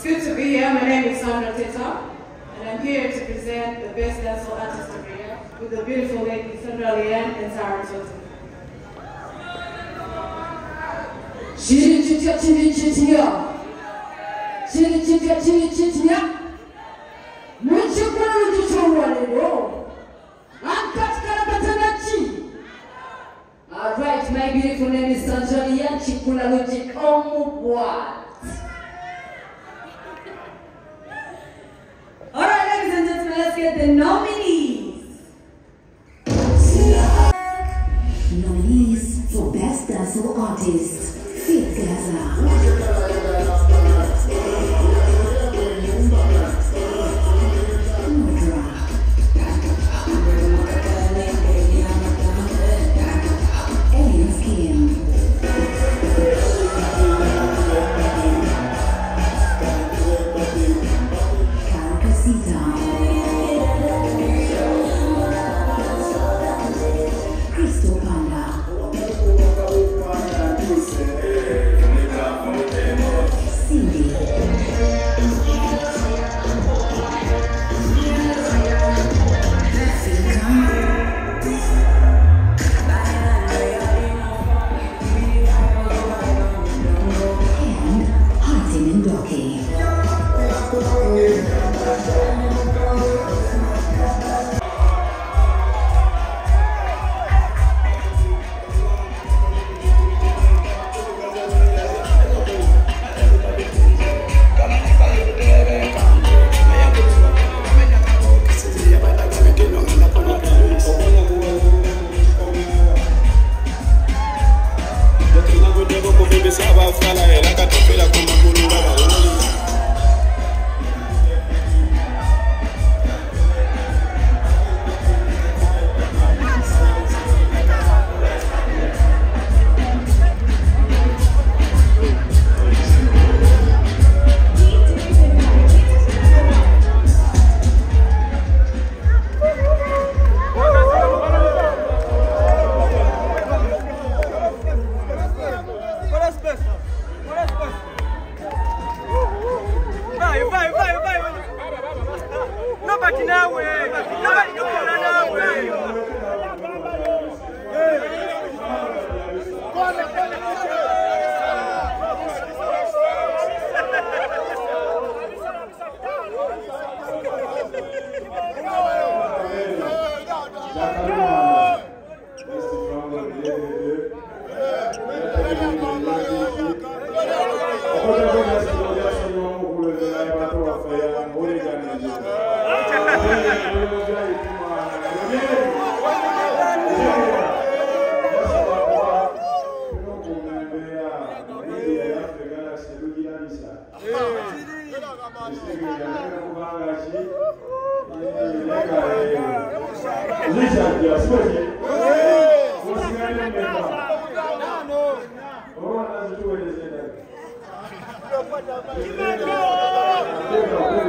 It's good to be here. My name is Sandra Teta, and I'm here to present the best dancehall artist of the year with the beautiful ladies Sandra Leanne and Sarah Totten. Alright, my beautiful name is Sandra Leanne Chikula Logic what? Alright, ladies and gentlemen, let's get the nominees. Nominees for Best Dancehall Artist, Fit Gaza.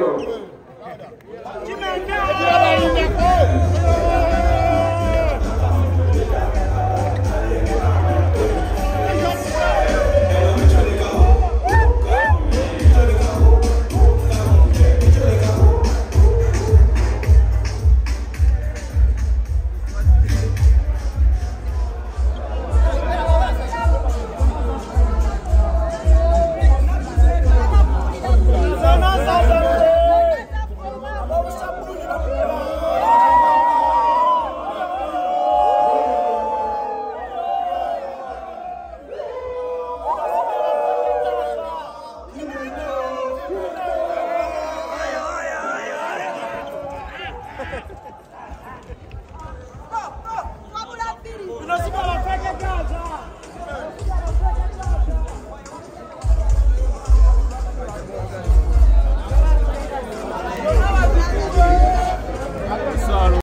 Go.